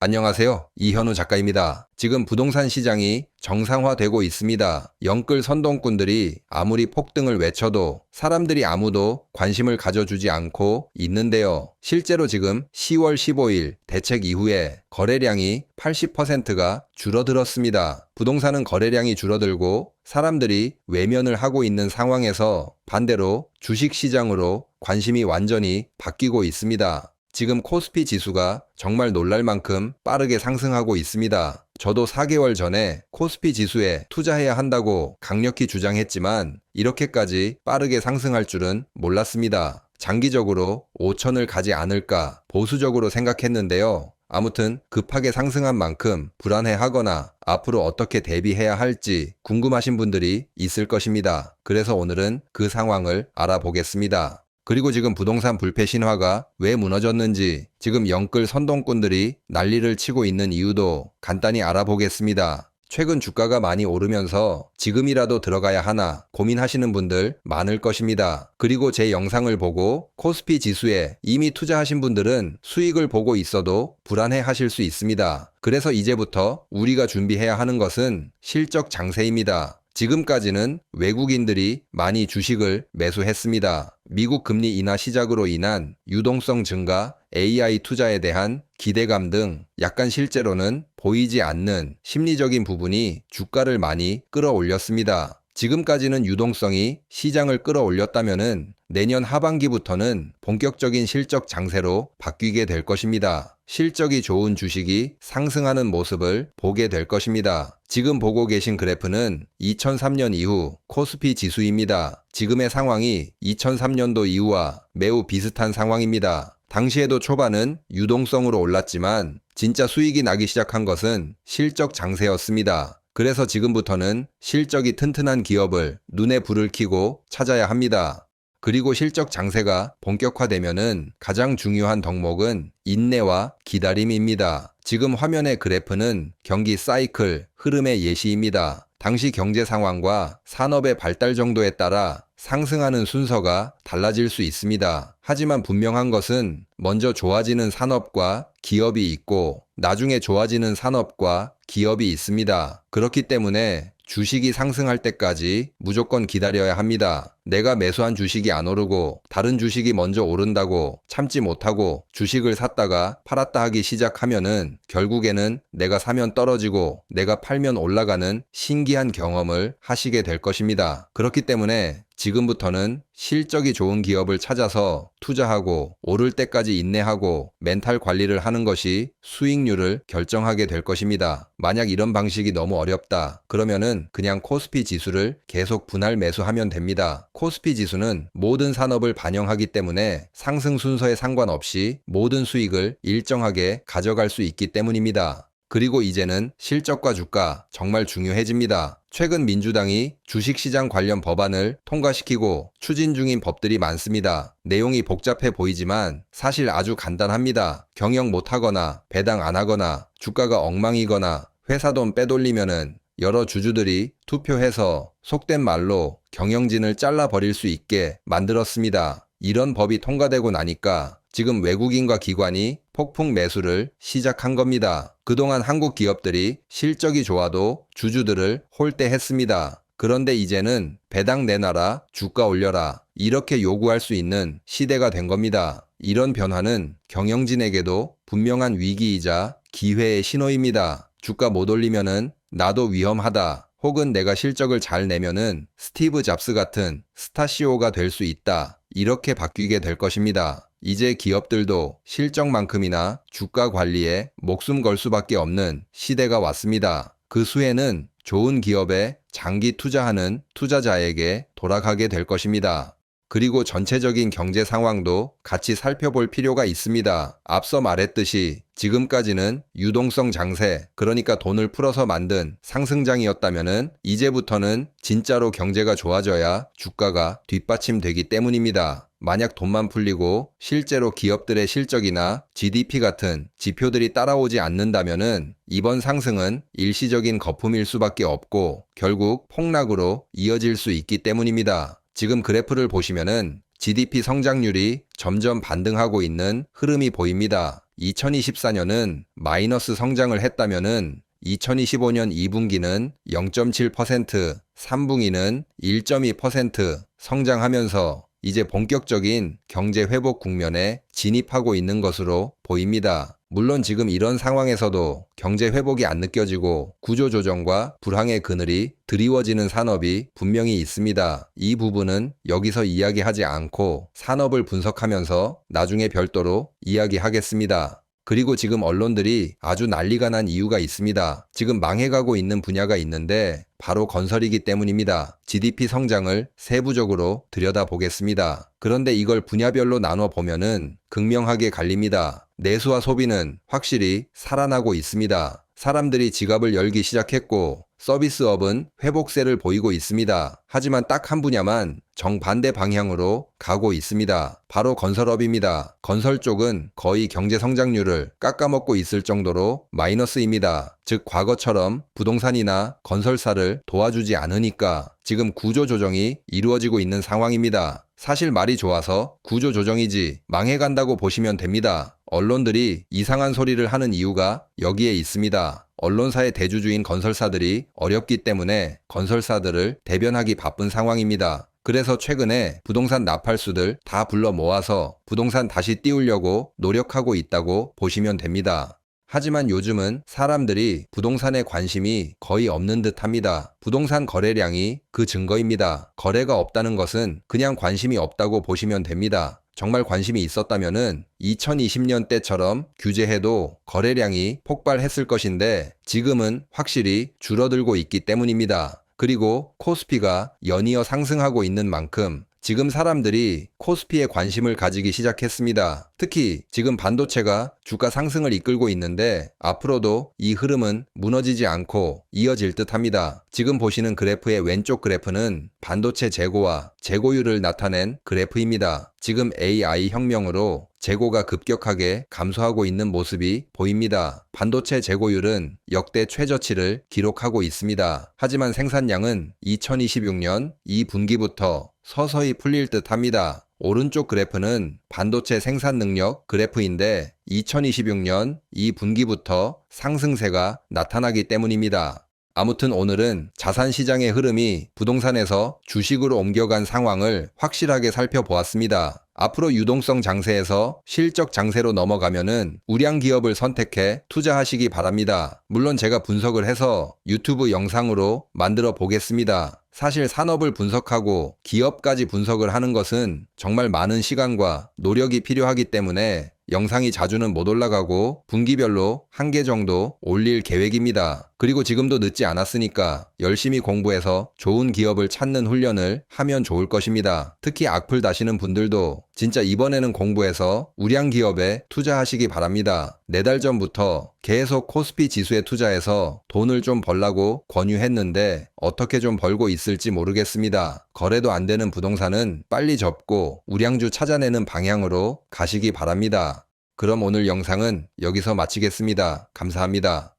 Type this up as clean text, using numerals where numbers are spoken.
안녕하세요. 이현우 작가입니다. 지금 부동산 시장이 정상화되고 있습니다. 영끌 선동꾼들이 아무리 폭등을 외쳐도 사람들이 아무도 관심을 가져주지 않고 있는데요. 실제로 지금 10월 15일 대책 이후에 거래량이 80%가 줄어들었습니다. 부동산은 거래량이 줄어들고 사람들이 외면을 하고 있는 상황에서 반대로 주식시장으로 관심이 완전히 바뀌고 있습니다. 지금 코스피 지수가 정말 놀랄 만큼 빠르게 상승하고 있습니다. 저도 4개월 전에 코스피 지수에 투자해야 한다고 강력히 주장했지만 이렇게까지 빠르게 상승할 줄은 몰랐습니다. 장기적으로 5천을 가지 않을까 보수적으로 생각했는데요. 아무튼 급하게 상승한 만큼 불안해하거나 앞으로 어떻게 대비해야 할지 궁금하신 분들이 있을 것입니다. 그래서 오늘은 그 상황을 알아보겠습니다. 그리고 지금 부동산 불패 신화가 왜 무너졌는지, 지금 영끌 선동꾼들이 난리를 치고 있는 이유도 간단히 알아보겠습니다. 최근 주가가 많이 오르면서 지금이라도 들어가야 하나 고민하시는 분들 많을 것입니다. 그리고 제 영상을 보고 코스피 지수에 이미 투자하신 분들은 수익을 보고 있어도 불안해 하실 수 있습니다. 그래서 이제부터 우리가 준비해야 하는 것은 실적 장세입니다. 지금까지는 외국인들이 많이 주식을 매수했습니다. 미국 금리 인하 시작으로 인한 유동성 증가, AI 투자에 대한 기대감 등 약간 실제로는 보이지 않는 심리적인 부분이 주가를 많이 끌어올렸습니다. 지금까지는 유동성이 시장을 끌어올렸다면은 내년 하반기부터는 본격적인 실적 장세로 바뀌게 될 것입니다. 실적이 좋은 주식이 상승하는 모습을 보게 될 것입니다. 지금 보고 계신 그래프는 2003년 이후 코스피 지수입니다. 지금의 상황이 2003년도 이후와 매우 비슷한 상황입니다. 당시에도 초반은 유동성으로 올랐지만 진짜 수익이 나기 시작한 것은 실적 장세였습니다. 그래서 지금부터는 실적이 튼튼한 기업을 눈에 불을 켜고 찾아야 합니다. 그리고 실적 장세가 본격화되면은 가장 중요한 덕목은 인내와 기다림입니다. 지금 화면의 그래프는 경기 사이클 흐름의 예시입니다. 당시 경제 상황과 산업의 발달 정도에 따라 상승하는 순서가 달라질 수 있습니다. 하지만 분명한 것은 먼저 좋아지는 산업과 기업이 있고 나중에 좋아지는 산업과 기업이 있습니다. 그렇기 때문에 주식이 상승할 때까지 무조건 기다려야 합니다. 내가 매수한 주식이 안 오르고 다른 주식이 먼저 오른다고 참지 못하고 주식을 샀다가 팔았다 하기 시작하면은 결국에는 내가 사면 떨어지고 내가 팔면 올라가는 신기한 경험을 하시게 될 것입니다. 그렇기 때문에 지금부터는 실적이 좋은 기업을 찾아서 투자하고 오를 때까지 인내하고 멘탈 관리를 하는 것이 수익률을 결정하게 될 것입니다. 만약 이런 방식이 너무 어렵다 그러면은 그냥 코스피 지수를 계속 분할 매수하면 됩니다. 코스피 지수는 모든 산업을 반영하기 때문에 상승 순서에 상관없이 모든 수익을 일정하게 가져갈 수 있기 때문입니다. 그리고 이제는 실적과 주가 정말 중요해집니다. 최근 민주당이 주식시장 관련 법안을 통과시키고 추진 중인 법들이 많습니다. 내용이 복잡해 보이지만 사실 아주 간단합니다. 경영 못하거나 배당 안 하거나 주가가 엉망이거나 회사 돈 빼돌리면은 여러 주주들이 투표해서 속된 말로 경영진을 잘라버릴 수 있게 만들었습니다. 이런 법이 통과되고 나니까 지금 외국인과 기관이 폭풍 매수를 시작한 겁니다. 그동안 한국 기업들이 실적이 좋아도 주주들을 홀대했습니다. 그런데 이제는 배당 내놔라, 주가 올려라 이렇게 요구할 수 있는 시대가 된 겁니다. 이런 변화는 경영진에게도 분명한 위기이자 기회의 신호입니다. 주가 못 올리면은 나도 위험하다. 혹은 내가 실적을 잘 내면은 스티브 잡스 같은 스타 CEO가 될 수 있다. 이렇게 바뀌게 될 것입니다. 이제 기업들도 실적만큼이나 주가 관리에 목숨 걸 수밖에 없는 시대가 왔습니다. 그 수혜는 좋은 기업에 장기 투자하는 투자자에게 돌아가게 될 것입니다. 그리고 전체적인 경제 상황도 같이 살펴볼 필요가 있습니다. 앞서 말했듯이 지금까지는 유동성 장세, 그러니까 돈을 풀어서 만든 상승장이었다면은 이제부터는 진짜로 경제가 좋아져야 주가가 뒷받침되기 때문입니다. 만약 돈만 풀리고 실제로 기업들의 실적이나 GDP 같은 지표들이 따라오지 않는다면은 이번 상승은 일시적인 거품일 수밖에 없고 결국 폭락으로 이어질 수 있기 때문입니다. 지금 그래프를 보시면은 GDP 성장률이 점점 반등하고 있는 흐름이 보입니다. 2024년은 마이너스 성장을 했다면은 2025년 2분기는 0.7%, 3분기는 1.2% 성장하면서 이제 본격적인 경제 회복 국면에 진입하고 있는 것으로 보입니다. 물론 지금 이런 상황에서도 경제 회복이 안 느껴지고 구조조정과 불황의 그늘이 드리워지는 산업이 분명히 있습니다. 이 부분은 여기서 이야기하지 않고 산업을 분석하면서 나중에 별도로 이야기하겠습니다. 그리고 지금 언론들이 아주 난리가 난 이유가 있습니다. 지금 망해가고 있는 분야가 있는데 바로 건설이기 때문입니다. GDP 성장을 세부적으로 들여다보겠습니다. 그런데 이걸 분야별로 나눠 보면은 극명하게 갈립니다. 내수와 소비는 확실히 살아나고 있습니다. 사람들이 지갑을 열기 시작했고 서비스업은 회복세를 보이고 있습니다. 하지만 딱 한 분야만 정반대 방향으로 가고 있습니다. 바로 건설업입니다. 건설 쪽은 거의 경제 성장률을 깎아먹고 있을 정도로 마이너스입니다. 즉 과거처럼 부동산이나 건설사를 도와주지 않으니까 지금 구조조정이 이루어지고 있는 상황입니다. 사실 말이 좋아서 구조조정이지 망해간다고 보시면 됩니다. 언론들이 이상한 소리를 하는 이유가 여기에 있습니다. 언론사의 대주주인 건설사들이 어렵기 때문에 건설사들을 대변하기 바쁜 상황입니다. 그래서 최근에 부동산 나팔수들 다 불러 모아서 부동산 다시 띄우려고 노력하고 있다고 보시면 됩니다. 하지만 요즘은 사람들이 부동산에 관심이 거의 없는 듯 합니다. 부동산 거래량이 그 증거입니다. 거래가 없다는 것은 그냥 관심이 없다고 보시면 됩니다. 정말 관심이 있었다면은 2020년 때처럼 규제해도 거래량이 폭발했을 것인데 지금은 확실히 줄어들고 있기 때문입니다. 그리고 코스피가 연이어 상승하고 있는 만큼 지금 사람들이 코스피에 관심을 가지기 시작했습니다. 특히 지금 반도체가 주가 상승을 이끌고 있는데 앞으로도 이 흐름은 무너지지 않고 이어질 듯합니다. 지금 보시는 그래프의 왼쪽 그래프는 반도체 재고와 재고율을 나타낸 그래프입니다. 지금 AI 혁명으로 재고가 급격하게 감소하고 있는 모습이 보입니다. 반도체 재고율은 역대 최저치를 기록하고 있습니다. 하지만 생산량은 2026년 2분기부터 서서히 풀릴 듯 합니다. 오른쪽 그래프는 반도체 생산 능력 그래프인데 2026년 2분기부터 상승세가 나타나기 때문입니다. 아무튼 오늘은 자산 시장의 흐름이 부동산에서 주식으로 옮겨간 상황을 확실하게 살펴보았습니다. 앞으로 유동성 장세에서 실적 장세로 넘어가면은 우량 기업을 선택해 투자하시기 바랍니다. 물론 제가 분석을 해서 유튜브 영상으로 만들어 보겠습니다. 사실 산업을 분석하고 기업까지 분석을 하는 것은 정말 많은 시간과 노력이 필요하기 때문에 영상이 자주는 못 올라가고 분기별로 1개 정도 올릴 계획입니다. 그리고 지금도 늦지 않았으니까 열심히 공부해서 좋은 기업을 찾는 훈련을 하면 좋을 것입니다. 특히 악플 다시는 분들도 진짜 이번에는 공부해서 우량 기업에 투자하시기 바랍니다. 4달 전부터 계속 코스피 지수에 투자해서 돈을 좀 벌라고 권유했는데 어떻게 좀 벌고 있을지 모르겠습니다. 거래도 안 되는 부동산은 빨리 접고 우량주 찾아내는 방향으로 가시기 바랍니다. 그럼 오늘 영상은 여기서 마치겠습니다. 감사합니다.